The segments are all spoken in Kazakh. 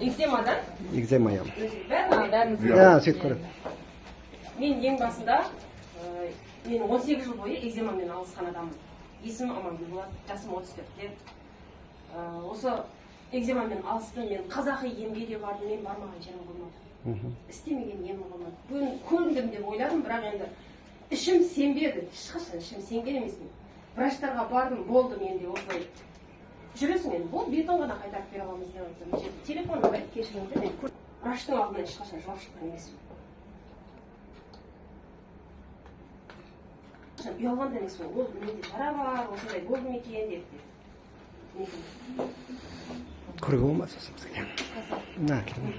Экземадан? Экзема я. Сөйтіп көріп. Мен ең басында, мен 18 жыл бойы экземамен алысқан адаммын. Есімім Амангүл болады, жасым 34-те. Осы экземамен алыстым, мен қазақи емге де бардым, мен бармаған жерім болмады. Істемеген емім болмады. Бүгін көріндім деп ойладым, бірақ енді ішім сенбеді, ешқашан ішім сенген емеспін. Врачтарға бардым, болды менде осылай. Жүресің енді, бұл бетон ғана қайтарып бере аламыз деп айтты. Телефонды қайт, кешіріңіздер, мен врачтың алдынан ешқашан жылап шыққан емеспін. Ұялған да емеспін, ол менде жара бар, осындай болды ма екен деп. Көрге болмас осы бізге. На, келдің.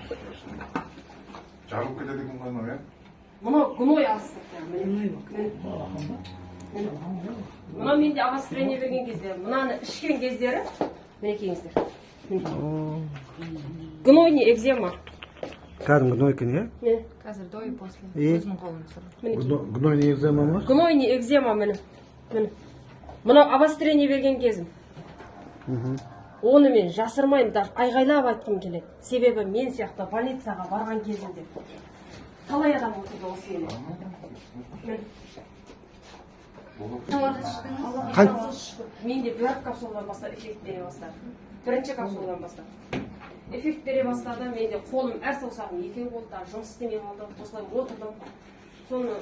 Жарылып кетеді екен ғой, иә? Мұны гной астық. Мұна менде обострение берген кездері, мұнаны ішкен кездері, мінекейіңіздер. Гнойный экзема. Кәдімгі гной екен, иә? Қазір до и после. Өзінің қолын гнойный экзема ма? Гнойный экзема міне. Мұна обострение берген кезім. Оны мен жасырмаймын, даже айғайлап айтқым келеді. Себебі мен сияқты полицияға барған кезімде талай адам отырды осы еле. Менде бір капсуладан бастап эффект бере бастады. Бірінші капсуладан бастап. Эффект бере бастады, менде қолым әр саусағым екеу болды, жұмыс істемей қалды, осылай отырдым. Соны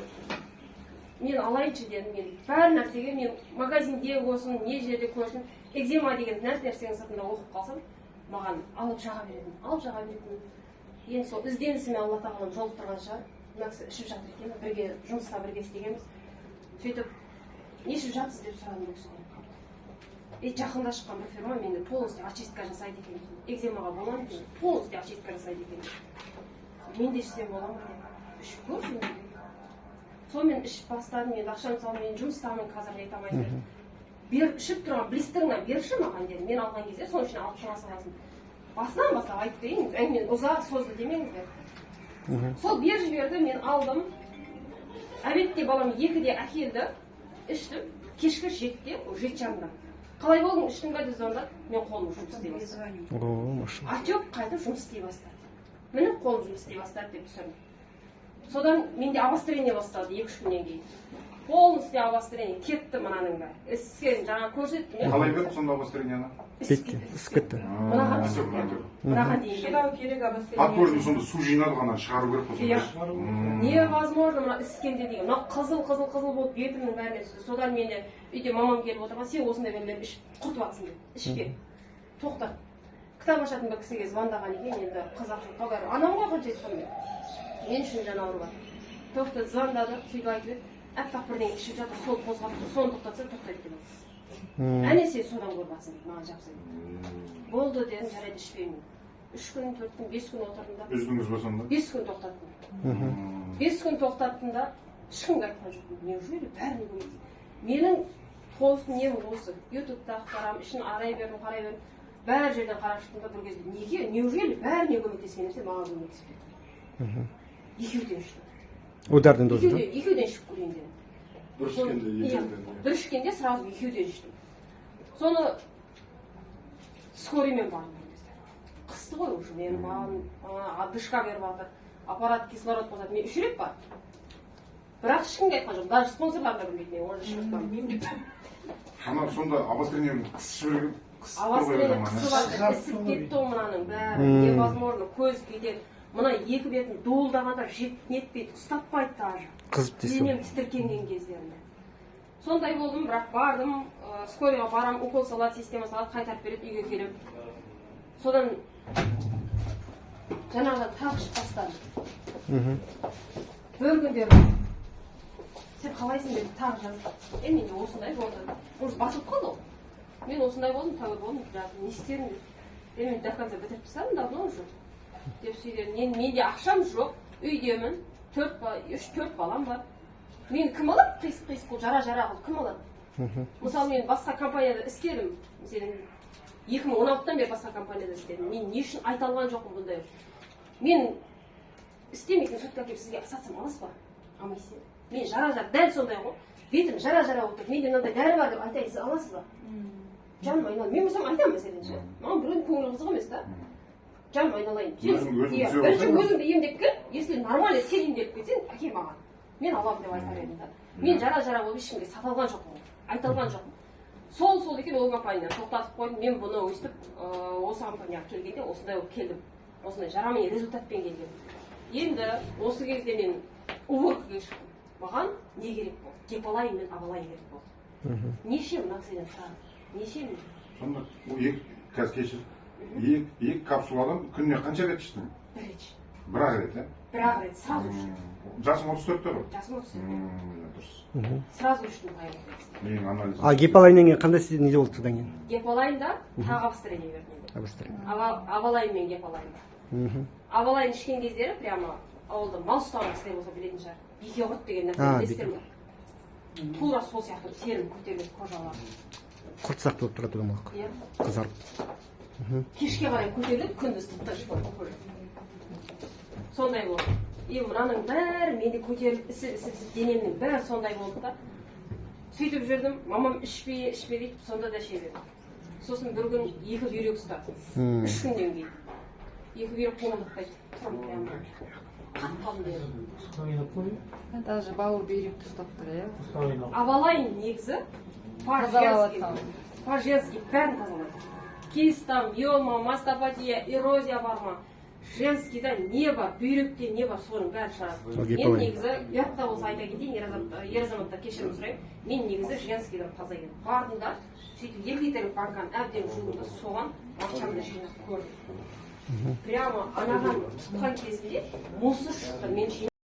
мен алайыншы дедім, мен бәр нәрсеге, мен магазинде болсын, не жерде көрсін, экзема деген нәрсенің сыртында оқып қалсам, маған алып жаға беретін. Енді сол ізденісіме Алла тағалам жолықтырған шығар. Мына кісі ішіп жатыр екен, бірге жұмыста бірге істегенбіз. Сөйтіп, не ішіп жатсыз деп сұрадым бұл кісіден. Жақында шыққан бір фирма менде полностью очистка жасайды екен. Экземаға боламын екен, полностью очистка жасайды екен. Мен де ішсем боламын екен. Ішіп көрсін. Сол мен ішіп бастадым, енді ақшаны салып, мен жұмыстамын қазір айта алмаймын. Ішіп тұрған блистеріңнен берші маған дедім. Мен алған кезде соның үшін алып шыға саласың. Басынан бастап айтып берейін, әңгімені ұзақ созды демеңіздер. Сол бер жіберді, мен алдым. Әбетте балам 2-де әкелді, іштім. Кешкі 7-де, 7:30-да. Қалай болдың, іштің ба деп звондады, мен қолым жұмыс істей бастады. Отек қайтып жұмыс істей бастады. Міне қолым жұмыс істей бастады деп түсірдім. Содан менде обострение басталды 2-3 күннен кейін. Полностью обострение кетті мынаның бәрі. Іскен жаңа көрсеттім. Қалай берді сонда обострениені? Ісіп кетті. Мұнаға дейін керек обострение. Ат көрдім, сонда су жинады ғана шығару керек болса. Невозможно мына іскенде деген. Мына қызыл болып бетімнің бәріне түсті. Содан мені үйде мамам келіп отырған, сен осындай бәлелерді ішіп құртып алсың деп. Ішпе. Тоқтат. Кітап ашатын бір кісіге звондаған екен, енді қазақшылыққа бәрі. Анауға қанша айтқам мен. Мен үшін жан ауырып жатыр. Тоқтат, звондады, сөйтіп айтып еді. Әппақ бірдеңе ішіп жатыр, сол қозғап, соны тоқтатса тоқтайды екен. Әне сен содан көріп жатсың дейді, маған жапсың. Болды дедім, жарайды ішпеймін. 3 күн, 4 күн, 5 күн отырдым да. Үздіңіз ба сонда? 5 күн тоқтаттым. 5 күн тоқтаттым да, ешкімге айтқан жоқпын. Неужели бәріне көмектесін? Менің тосын нем осы. Ютубта қарам, ішін қарай бердім. Бәр жерден қарап шықтым да бір кезде. Неге? Неужели бәріне көмектескенімсе маған көмектеспеді? Екеуден іштім. Удардан дозы да? Екеуден ішіп көрейін дедім. Бір ішкенде сразу екеуден іштім. Соны скорыймен бардым. Қысты ғой уже, мен маған дышка беріп жатыр, аппарат кислород қосады. Мен 3 рет бар. Бірақ ешкімге айтқан жоқ, даже спонсорлар да білмейді, мен оны ішіп Ана сонда обострениені қысып жіберген? Обострение қысып ісіп кетті ол мынаның бәрі, невозможно, көз кетеді. Мына екі бетін дуылдағанда нетпейді, ұстатпайды даже. Қызып дейсің. Денем тітіркенген кездерінде. Сондай болдым, бірақ бардым, скорыйға барам, укол салады, система салады, қайтарып береді, үйге келіп. Содан жаңағыдан тағы ішіп бастадым. Бір күндер сен қалайсың деп тағы жазды. Менде осындай болды. Уже басылып қалды ол. Мен осындай болдым, тәуір болдым, не істерім деп. Мен до конца бітіріп тастадым, давно уже. Деп сөйдедім. Менде ақшам жоқ, үйдемін, 3-4 балам бар. Мен кім алады? Қисық қыл, жара қыл, кім алады? Мысалы, мен басқа компанияда істедім. Mesela 2016'dan beri басқа компанияда істедім. Мен не үшін айта алған жоқпын бұндай. Мен істемейтін сотқа келіп сізге сатсам аласыз ба? Алмайсыз. Мен жара дәл сондай ғой. Бетім жара отыр. Менде мынандай дәрі бар деп айтайын, сіз аласыз ба? Жаным айналып. Мен болсам айтамын мәселен ше. Маған біреудің көңілі қызық емес. да. Жаным айналайын. Өзің түзеу Бірінші болсаң, өзіңді емдеп кел, если нормально сен емделіп кетсең, әке маған. Мен аламын деп айтар едім да. Мен жара болып ешкімге сата алған жоқпын, айта алған жоқпын. Сол екен ол компанияны тоқтатып қойдым. Мен бұны өстіп, осы компанияға келгенде осындай болып келдім. Осындай жарамын результатпен келгенмін. Енді осы кезде мен уборкаға шықтым. Маған не керек болды? Гепалайн мен авалайн керек болды. Неше мына кісіден сұрадым? Неше мен? сонда қазір кешір. Екі капсуладан күніне қанша рет іштің? Бір рет. Бір-ақ рет, Бір-ақ рет, сразу іштім. Жасың 34-те ғой? Жасым 34. Дұрыс. Сразу іштім қайғы. Менің анализім. А гепалайннан кейін қандай сізде неде болды содан кейін? Гепалайнда тағы обострение берді. Обострение. Авалайн мен гепалайнда. Авалайн ішкен кездері прямо ауылда мал ұстаған кісілер болса білетін шығар. Бекеғұт деген нәрсе білесіздер ме? Тура сол сияқты терім көтеріледі кожалары. Құрт сияқты болып тұрады одан Иә. қызарып. Кешке қарай көтеріліп күндіз тып-тыныш болады. Сондай болды. Мынаның бәрі менде көтеріліп ісіп денемнің бәрі сондай болды да. Сөйтіп жүрдім, мамам ішпе дейді, сонда да іше бердім. Сосын бір күн екі бүйрек ұстады. 3 күннен кейін. Екі бүйрек қомылдықтай тұрым прямо. Қатып қалдым. Даже бауыр бүйректі ұстап тұр, иә? Авалайн негізі по-женски бәрін тазалайды. Кист там, миома, мастопатия, эрозия бар ма? Женскийда не бар, бүйректе не бар, соның бәрін шығарады. Мен негізі, ұятта болса айта кетейін, ер азаматтар кешірім сұрайын. Мен негізі женскийдан таза едім. Бардым да, сөйтіп 2 литрлік банканы әбден жуынды, соған ақшамды жинап көрдім. Прямо анаған тұтқан кезінде мусор шықты, мен